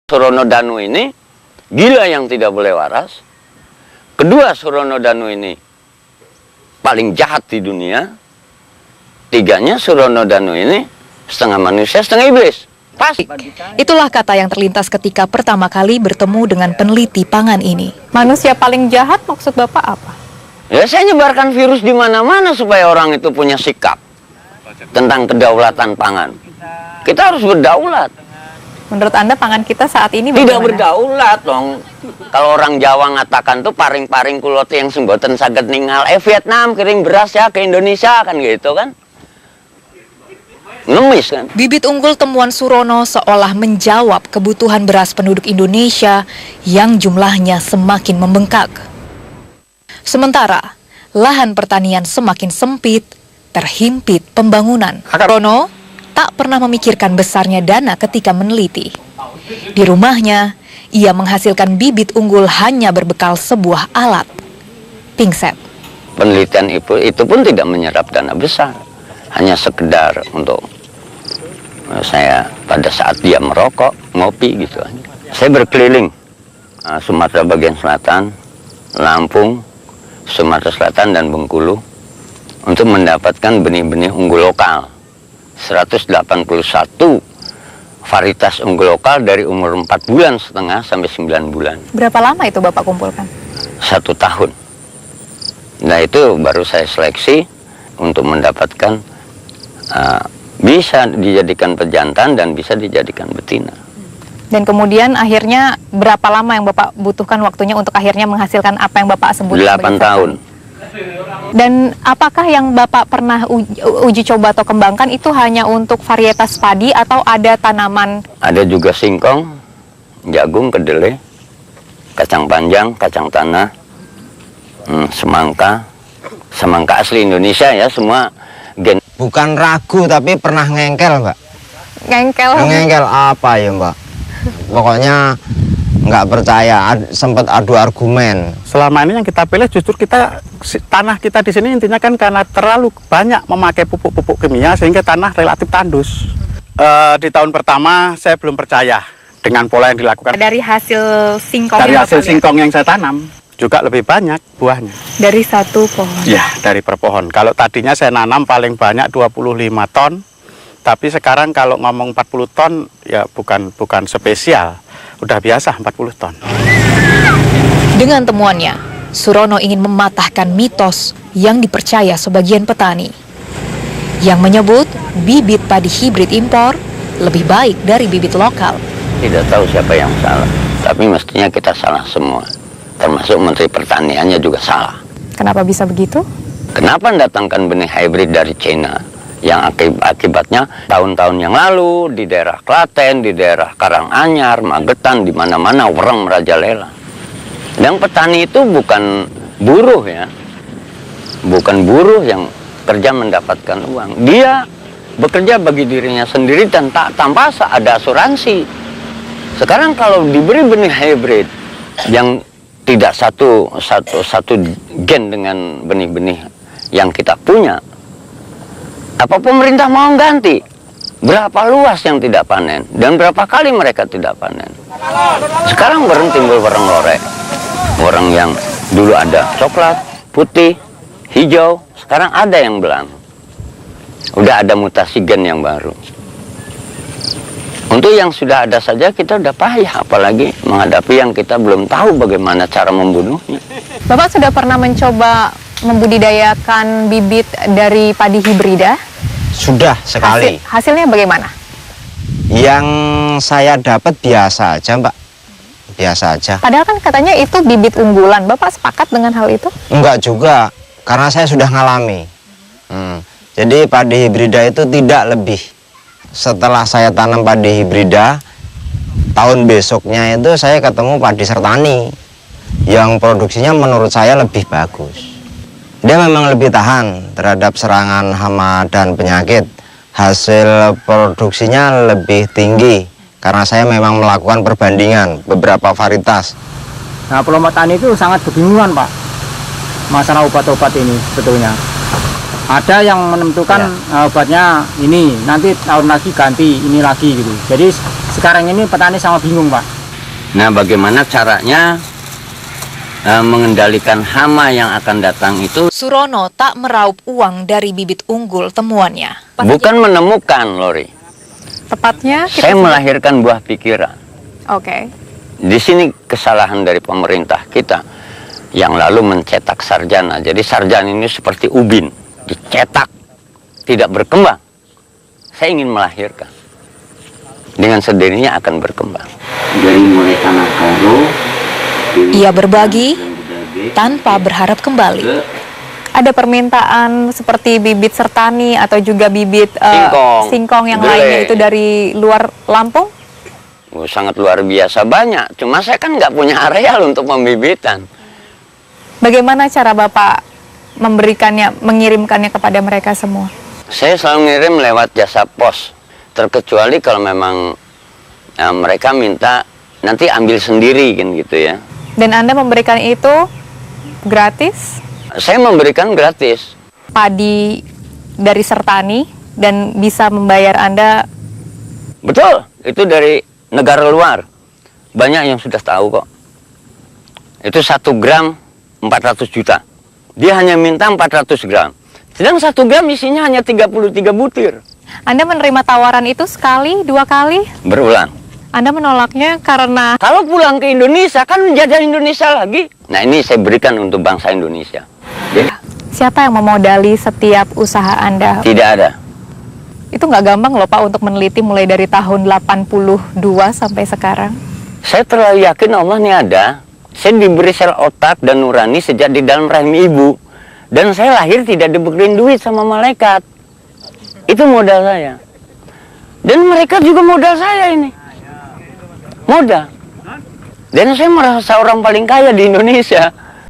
Surono Danu ini gila yang tidak boleh waras. Kedua, Surono Danu ini paling jahat di dunia. Tiganya, Surono Danu ini setengah manusia, setengah iblis. Pas. Itulah kata yang terlintas ketika pertama kali bertemu dengan peneliti pangan ini. Manusia paling jahat maksud Bapak apa? Ya, saya nyebarkan virus di mana-mana supaya orang itu punya sikap tentang kedaulatan pangan. Kita harus berdaulat. Menurut Anda pangan kita saat ini Tidak bagaimana? berdaulat dong. Kalau orang Jawa ngatakan tuh paring-paring kulot yang semboten saged ningal. Vietnam kirim beras ya ke Indonesia kan gitu kan. Ngemis kan. Bibit unggul temuan Surono seolah menjawab kebutuhan beras penduduk Indonesia yang jumlahnya semakin membengkak. Sementara, lahan pertanian semakin sempit, terhimpit pembangunan. Surono tak pernah memikirkan besarnya dana ketika meneliti. Di rumahnya, ia menghasilkan bibit unggul hanya berbekal sebuah alat, pingset. Penelitian itu pun tidak menyerap dana besar. Hanya sekedar untuk saya pada saat dia merokok, ngopi gitu. Saya berkeliling Sumatera bagian selatan, Lampung, Sumatera Selatan dan Bengkulu untuk mendapatkan benih-benih unggul lokal. 181 varietas unggul lokal dari umur 4,5 bulan sampai 9 bulan. Berapa lama itu Bapak kumpulkan? 1 tahun. Nah itu baru saya seleksi untuk mendapatkan bisa dijadikan pejantan dan bisa dijadikan betina. Dan kemudian akhirnya berapa lama yang Bapak butuhkan waktunya untuk akhirnya menghasilkan apa yang Bapak sebut? 8 tahun. Dan apakah yang Bapak pernah uji coba atau kembangkan itu hanya untuk varietas padi atau ada tanaman? Ada juga singkong, jagung, kedelai, kacang panjang, kacang tanah, semangka, semangka asli Indonesia ya, semua gen. Bukan ragu tapi pernah ngengkel, Mbak. Ngengkel? Ngengkel apa ya, Mbak? Pokoknya nggak percaya, sempat adu argumen. Selama ini yang kita pilih justru tanah kita di sini intinya kan karena terlalu banyak memakai pupuk-pupuk kimia sehingga tanah relatif tandus. Di tahun pertama saya belum percaya dengan pola yang dilakukan. Dari hasil singkong. Dari hasil singkong yang saya tanam juga lebih banyak buahnya. Dari satu pohon? Ya, dari per pohon. Kalau tadinya saya nanam paling banyak 25 ton, tapi sekarang kalau ngomong 40 ton ya bukan spesial. Udah biasa 40 ton. Dengan temuannya, Surono ingin mematahkan mitos yang dipercaya sebagian petani yang menyebut bibit padi hibrid impor lebih baik dari bibit lokal. Tidak tahu siapa yang salah, tapi mestinya kita salah semua. Termasuk Menteri Pertaniannya juga salah. Kenapa bisa begitu? Kenapa mendatangkan benih hybrid dari China? Yang akibatnya tahun-tahun yang lalu di daerah Klaten, di daerah Karanganyar, Magetan, di mana-mana orang merajalela. Dan petani itu bukan buruh ya, bukan buruh yang kerja mendapatkan uang. Dia bekerja bagi dirinya sendiri dan tanpa ada asuransi. Sekarang kalau diberi benih hybrid yang tidak satu gen dengan benih-benih yang kita punya, apa pemerintah mau ganti? Berapa luas yang tidak panen? Dan berapa kali mereka tidak panen? Sekarang baru timbul warang lorek. Orang yang dulu ada coklat, putih, hijau, sekarang ada yang belang. Udah ada mutasi gen yang baru. Untuk yang sudah ada saja kita udah payah, apalagi menghadapi yang kita belum tahu bagaimana cara membunuhnya. Bapak sudah pernah mencoba membudidayakan bibit dari padi hibrida? Sudah sekali. Hasilnya bagaimana? Yang saya dapat biasa aja, Mbak. Biasa aja. Padahal kan katanya itu bibit unggulan. Bapak sepakat dengan hal itu? Enggak juga, karena saya sudah ngalami. Jadi padi hibrida itu tidak lebih. Setelah saya tanam padi hibrida, tahun besoknya itu saya ketemu padi sertani yang produksinya menurut saya lebih bagus. Dia memang lebih tahan terhadap serangan hama dan penyakit. Hasil produksinya lebih tinggi karena saya memang melakukan perbandingan beberapa varietas. Nah, pelompok tani itu sangat kebingungan, Pak, masalah obat-obat ini sebetulnya. Ada yang menentukan obatnya ini, nanti tahun lagi ganti ini lagi gitu. Jadi sekarang ini petani sangat bingung, Pak. Nah, bagaimana caranya mengendalikan hama yang akan datang itu? Surono tak meraup uang dari bibit unggul temuannya. Bukan menemukan, Lori. Tepatnya Saya melahirkan buah pikiran. Oke. Di sini kesalahan dari pemerintah kita yang lalu mencetak sarjana. Jadi sarjana ini seperti ubin, dicetak, tidak berkembang. Saya ingin melahirkan. Dengan sendirinya akan berkembang. Dari mulai tanah karo, Ia berbagi tanpa berharap kembali. Ada permintaan seperti bibit sertani atau juga bibit singkong yang Gele. lainnya itu dari luar Lampung? Sangat luar biasa banyak. Cuma saya kan nggak punya areal untuk pembibitan. Bagaimana cara Bapak memberikannya, mengirimkannya kepada mereka semua? Saya selalu ngirim lewat jasa pos. Terkecuali kalau memang mereka minta nanti ambil sendiri kan gitu ya. Dan Anda memberikan itu gratis? Saya memberikan gratis. Padi dari Sertani dan bisa membayar Anda? Betul, itu dari negara luar. Banyak yang sudah tahu kok. Itu 1 gram 400 juta. Dia hanya minta 400 gram. Sedang 1 gram isinya hanya 33 butir. Anda menerima tawaran itu sekali, 2 kali? Berulang. Anda menolaknya karena... Kalau pulang ke Indonesia kan menjajah Indonesia lagi. Nah, ini saya berikan untuk bangsa Indonesia. Siapa yang memodali setiap usaha Anda? Tidak ada. Itu nggak gampang loh Pak untuk meneliti mulai dari tahun 82 sampai sekarang. Saya terlalu yakin Allah ini ada. Saya diberi sel otak dan nurani sejak di dalam rahim ibu. Dan saya lahir tidak diberikan duit sama malaikat. Itu modal saya. Dan mereka juga modal saya ini. Modal. Dan saya merasa orang paling kaya di Indonesia.